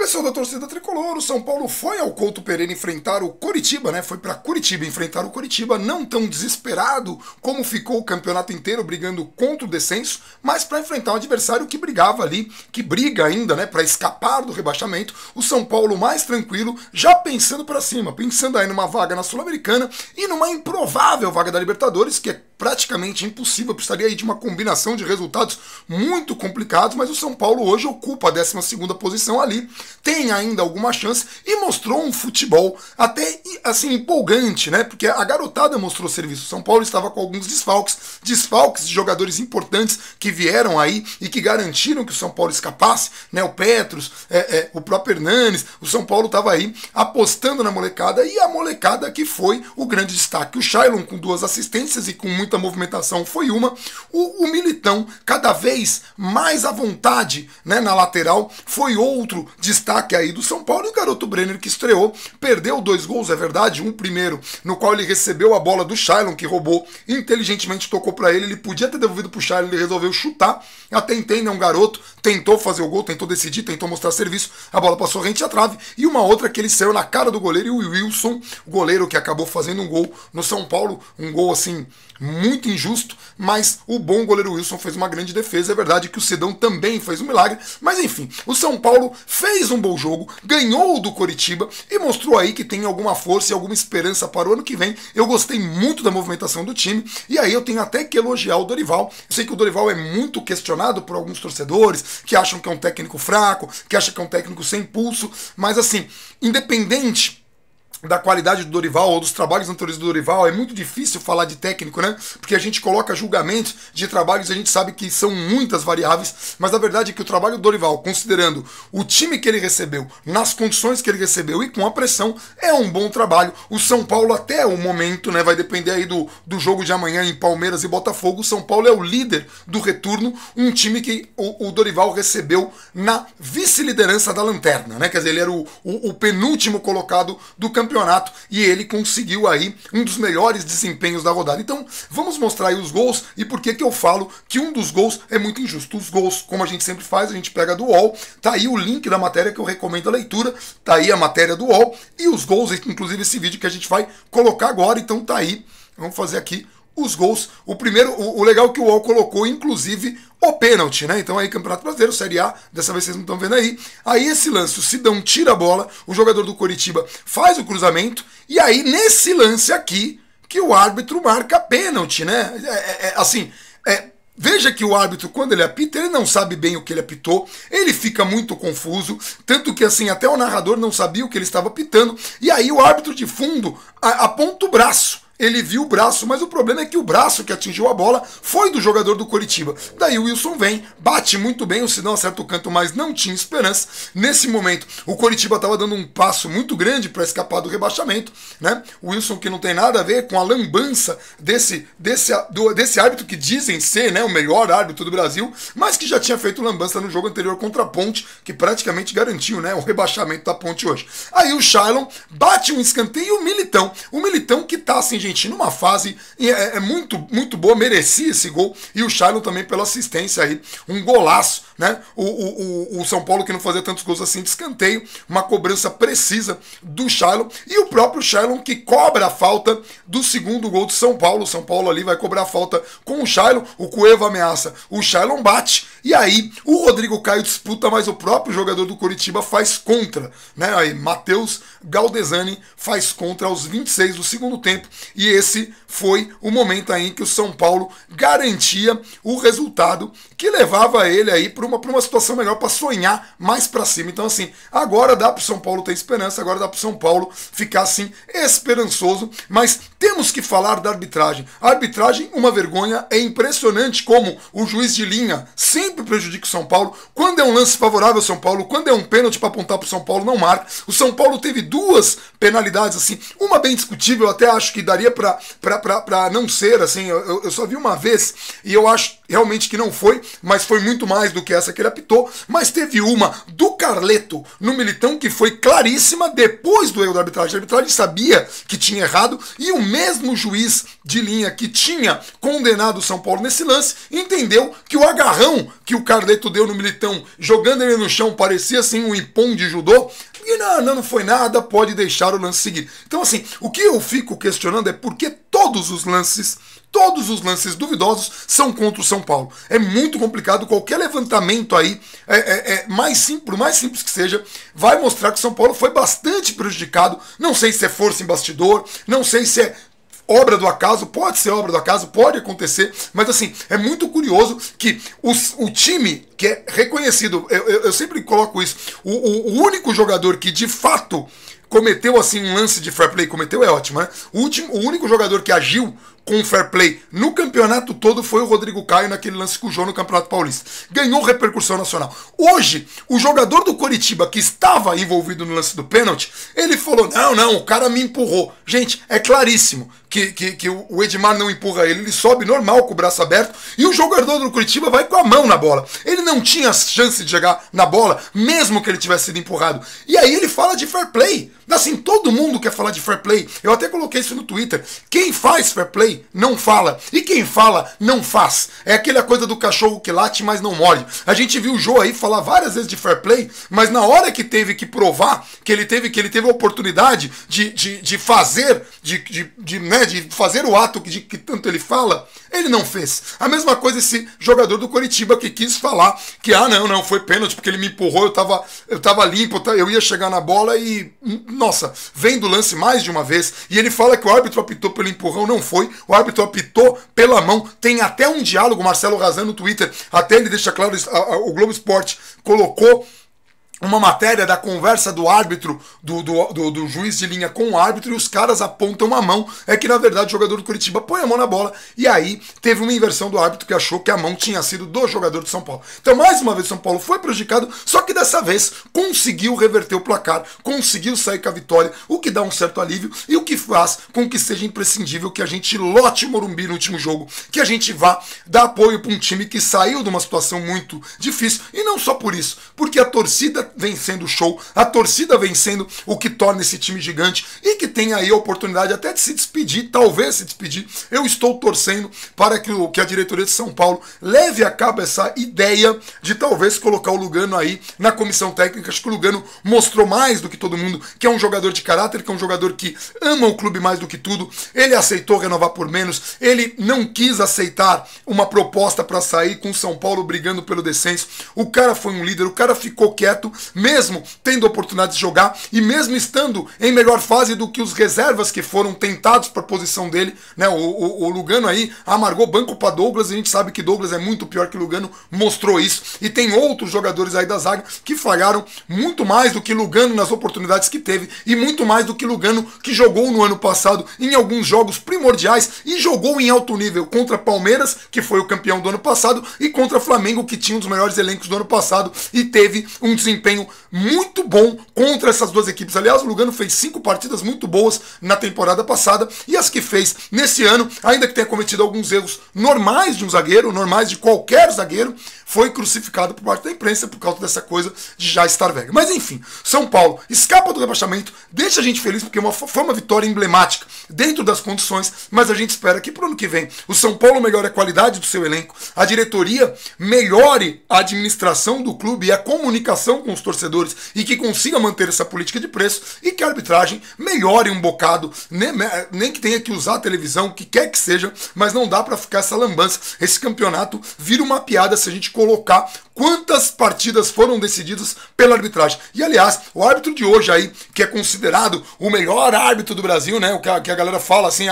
Pessoal da torcida tricolor, o São Paulo foi ao Couto Pereira enfrentar o Coritiba, né? Foi para Curitiba enfrentar o Coritiba, não tão desesperado como ficou o campeonato inteiro brigando contra o descenso, mas para enfrentar um adversário que brigava ali, que briga ainda, né, para escapar do rebaixamento. O São Paulo mais tranquilo, já pensando para cima, pensando aí numa vaga na Sul-Americana e numa improvável vaga da Libertadores, que é praticamente impossível, precisaria aí de uma combinação de resultados muito complicados, mas o São Paulo hoje ocupa a 12ª posição ali, tem ainda alguma chance e mostrou um futebol até assim empolgante, né? Porque a garotada mostrou serviço. O São Paulo estava com alguns desfalques de jogadores importantes que vieram aí e que garantiram que o São Paulo escapasse, né? O Petros, o próprio Hernanes, o São Paulo estava aí apostando na molecada e a molecada que foi o grande destaque. O Shailon com 2 assistências e com muita movimentação foi uma. O Militão, cada vez mais à vontade, né, na lateral, foi outro destaque aí do São Paulo. E o garoto Brenner, que estreou, perdeu 2 gols, é verdade, um primeiro no qual ele recebeu a bola do Shailon, que roubou, inteligentemente tocou para ele podia ter devolvido pro Shailon, ele resolveu chutar, até entende, é um garoto, tentou fazer o gol, tentou decidir, tentou mostrar serviço, a bola passou rente à trave, e uma outra que ele saiu na cara do goleiro, e o Wilson, o goleiro que acabou fazendo um gol no São Paulo, um gol assim, muito injusto, mas o bom goleiro Wilson fez uma grande defesa. É verdade que o Sidão também fez um milagre, mas enfim, o São Paulo fez um bom jogo, ganhou do Coritiba e mostrou aí que tem alguma força e alguma esperança para o ano que vem. Eu gostei muito da movimentação do time e aí eu tenho até que elogiar o Dorival. Eu sei que o Dorival é muito questionado por alguns torcedores que acham que é um técnico fraco, que acham que é um técnico sem pulso, mas assim, independente da qualidade do Dorival ou dos trabalhos anteriores do Dorival, é muito difícil falar de técnico, né? Porque a gente coloca julgamentos de trabalhos e a gente sabe que são muitas variáveis, mas a verdade é que o trabalho do Dorival, considerando o time que ele recebeu, nas condições que ele recebeu e com a pressão, é um bom trabalho. O São Paulo até o momento, né, vai depender aí do jogo de amanhã em Palmeiras e Botafogo, o São Paulo é o líder do retorno, um time que o Dorival recebeu na vice-liderança da lanterna, né? Quer dizer, ele era o penúltimo colocado do campeonato e ele conseguiu aí um dos melhores desempenhos da rodada. Então vamos mostrar aí os gols e por que eu falo que um dos gols é muito injusto. Os gols, como a gente sempre faz, a gente pega do UOL, tá aí o link da matéria que eu recomendo a leitura, tá aí a matéria do UOL e os gols, inclusive esse vídeo que a gente vai colocar agora, então tá aí, vamos fazer aqui os gols. O primeiro, o legal é que o UOL colocou, inclusive, o pênalti, né? Então aí, Campeonato Brasileiro, Série A, dessa vez vocês não estão vendo aí. Aí esse lance, o Sidão tira a bola, o jogador do Coritiba faz o cruzamento, e aí nesse lance aqui, que o árbitro marca pênalti, né? Veja que o árbitro, quando ele apita, ele não sabe bem o que ele apitou, ele fica muito confuso, tanto que assim, até o narrador não sabia o que ele estava apitando, e aí o árbitro de fundo aponta o braço. Ele viu o braço, mas o problema é que o braço que atingiu a bola foi do jogador do Coritiba. Daí o Wilson vem, bate muito bem, o Sidão acerta o canto, mas não tinha esperança. Nesse momento, o Coritiba estava dando um passo muito grande para escapar do rebaixamento, né? O Wilson, que não tem nada a ver com a lambança desse árbitro que dizem ser, né, o melhor árbitro do Brasil, mas que já tinha feito lambança no jogo anterior contra a Ponte, que praticamente garantiu, né, o rebaixamento da Ponte hoje. Aí o Shailon bate um escanteio e o Militão que tá assim, gente, numa fase muito boa, merecia esse gol, e o Shailon também pela assistência aí, um golaço, né? O São Paulo que não fazia tantos gols assim de escanteio, uma cobrança precisa do Shailon, e o próprio Shailon que cobra a falta do segundo gol do São Paulo. O São Paulo ali vai cobrar a falta com o Shailon, o Cueva ameaça, o Shailon bate, e aí o Rodrigo Caio disputa, mas o próprio jogador do Coritiba faz contra, né? Aí Matheus Galdesani faz contra aos 26 do segundo tempo, e esse foi o momento aí em que o São Paulo garantia o resultado que levava ele aí para uma situação melhor, para sonhar mais para cima. Então assim, agora dá para o São Paulo ter esperança, agora dá para o São Paulo ficar assim esperançoso, mas temos que falar da arbitragem. A arbitragem, uma vergonha, é impressionante como o juiz de linha sempre prejudica o São Paulo. Quando é um lance favorável ao São Paulo, quando é um pênalti para apontar para o São Paulo, não marca. O São Paulo teve 2 penalidades assim, uma bem discutível, eu até acho que daria torceria pra não ser, assim, eu só vi uma vez, e eu acho realmente que não foi, mas foi muito mais do que essa que ele apitou, mas teve uma do Carleto no Militão que foi claríssima depois do erro da arbitragem. A arbitragem sabia que tinha errado, e o mesmo juiz de linha que tinha condenado o São Paulo nesse lance, entendeu que o agarrão que o Carleto deu no Militão, jogando ele no chão, parecia assim um ipom de judô, e não foi nada, pode deixar o lance seguir. Então assim, o que eu fico questionando é por que todos os lances duvidosos são contra o São Paulo. É muito complicado, qualquer levantamento aí, por mais simples que seja, vai mostrar que o São Paulo foi bastante prejudicado. Não sei se é força em bastidor, não sei se é obra do acaso, pode ser obra do acaso, pode acontecer, mas assim, é muito curioso que o time que é reconhecido, eu sempre coloco isso, o único jogador que de fato cometeu assim um lance de fair play, cometeu é ótimo, né? O único jogador que agiu com fair play no campeonato todo foi o Rodrigo Caio naquele lance com o João no Campeonato Paulista. Ganhou repercussão nacional. Hoje, o jogador do Coritiba que estava envolvido no lance do pênalti, ele falou, não, o cara me empurrou. Gente, é claríssimo que o Edmar não empurra ele sobe normal com o braço aberto e o jogador do Coritiba vai com a mão na bola. Ele não tinha chance de chegar na bola, mesmo que ele tivesse sido empurrado. E aí ele fala de fair play. Assim, todo mundo quer falar de fair play. Eu até coloquei isso no Twitter. Quem faz fair play não fala. E quem fala não faz. É aquela coisa do cachorro que late, mas não morde. A gente viu o Jô aí falar várias vezes de fair play, mas na hora que teve que provar que ele teve a oportunidade de fazer, de fazer o ato que tanto ele fala, ele não fez. A mesma coisa esse jogador do Coritiba que quis falar que, não, foi pênalti porque ele me empurrou, eu tava limpo, eu ia chegar na bola e, nossa, vem do lance mais de uma vez, e ele fala que o árbitro apitou pelo empurrão, não foi, o árbitro apitou pela mão. Tem até um diálogo, Marcelo Razan no Twitter, até ele deixa claro, o Globo Esporte colocou uma matéria da conversa do árbitro, do juiz de linha com o árbitro, e os caras apontam a mão. É que na verdade o jogador do Coritiba põe a mão na bola, e aí teve uma inversão do árbitro que achou que a mão tinha sido do jogador de São Paulo. Então mais uma vez o São Paulo foi prejudicado, só que dessa vez conseguiu reverter o placar, conseguiu sair com a vitória, o que dá um certo alívio e o que faz com que seja imprescindível que a gente lote o Morumbi no último jogo, que a gente vá dar apoio para um time que saiu de uma situação muito difícil, e não só por isso, porque a torcida vencendo o show, a torcida vencendo o que torna esse time gigante e que tem aí a oportunidade até de se despedir, talvez se despedir. Eu estou torcendo para que a diretoria de São Paulo leve a cabo essa ideia de talvez colocar o Lugano aí na comissão técnica. Acho que o Lugano mostrou mais do que todo mundo que é um jogador de caráter, que é um jogador que ama o clube mais do que tudo. Ele aceitou renovar por menos, ele não quis aceitar uma proposta para sair com o São Paulo brigando pelo descenso. O cara foi um líder, o cara ficou quieto, mesmo tendo a oportunidade de jogar e mesmo estando em melhor fase do que os reservas que foram tentados para a posição dele, né? O Lugano aí amargou banco para Douglas, e a gente sabe que Douglas é muito pior que o Lugano, mostrou isso, e tem outros jogadores aí da zaga que falharam muito mais do que Lugano nas oportunidades que teve, e muito mais do que Lugano, que jogou no ano passado em alguns jogos primordiais e jogou em alto nível contra Palmeiras, que foi o campeão do ano passado, e contra Flamengo, que tinha um dos melhores elencos do ano passado e teve um desempenho muito bom contra essas duas equipes. Aliás, o Lugano fez 5 partidas muito boas na temporada passada, e as que fez nesse ano, ainda que tenha cometido alguns erros normais de um zagueiro, normais de qualquer zagueiro, foi crucificado por parte da imprensa por causa dessa coisa de já estar velho. Mas enfim, São Paulo escapa do rebaixamento, deixa a gente feliz porque foi uma vitória emblemática dentro das condições, mas a gente espera que pro ano que vem o São Paulo melhore a qualidade do seu elenco, a diretoria melhore a administração do clube e a comunicação com os torcedores, e que consiga manter essa política de preço, e que a arbitragem melhore um bocado, nem que tenha que usar a televisão, o que quer que seja, mas não dá pra ficar essa lambança. Esse campeonato vira uma piada se a gente colocar quantas partidas foram decididas pela arbitragem. E aliás, o árbitro de hoje aí, que é considerado o melhor árbitro do Brasil, né? O que a galera fala assim,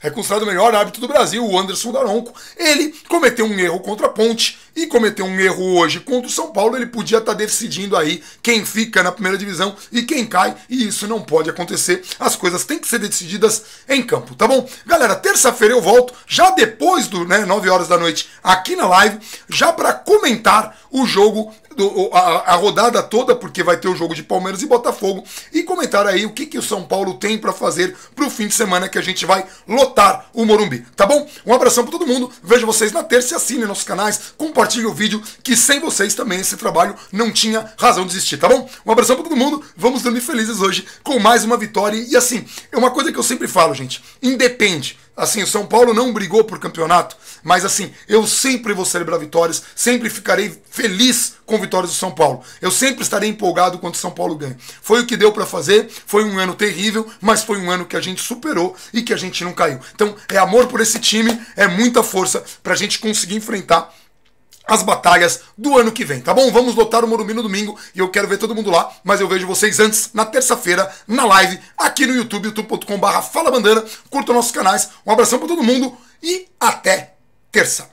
é considerado o melhor árbitro do Brasil, o Anderson Daronco, ele cometeu um erro contra a Ponte e cometeu um erro hoje contra o São Paulo. Ele podia estar decidindo aí quem fica na primeira divisão e quem cai, e isso não pode acontecer. As coisas têm que ser decididas em campo, tá bom? Galera, terça-feira eu volto, já depois do 9 horas da noite, aqui na live, já para comentar o jogo a rodada toda, porque vai ter o jogo de Palmeiras e Botafogo, e comentar aí o que o São Paulo tem para fazer pro fim de semana, que a gente vai lotar o Morumbi, tá bom? Um abração para todo mundo, vejo vocês na terça e assinem nossos canais, compartilhe o vídeo, que sem vocês também esse trabalho não tinha razão de existir, tá bom? Um abração para todo mundo, vamos dormir felizes hoje com mais uma vitória, e assim, é uma coisa que eu sempre falo, gente, independe. Assim, o São Paulo não brigou por campeonato, mas assim, eu sempre vou celebrar vitórias, sempre ficarei feliz com vitórias do São Paulo. Eu sempre estarei empolgado quando o São Paulo ganha. Foi o que deu pra fazer, foi um ano terrível, mas foi um ano que a gente superou e que a gente não caiu. Então, é amor por esse time, é muita força pra gente conseguir enfrentar as batalhas do ano que vem, tá bom? Vamos lotar o Morumbi no domingo e eu quero ver todo mundo lá, mas eu vejo vocês antes, na terça-feira, na live, aqui no YouTube, youtube.com/falabandana. Curtam nossos canais, um abração pra todo mundo e até terça.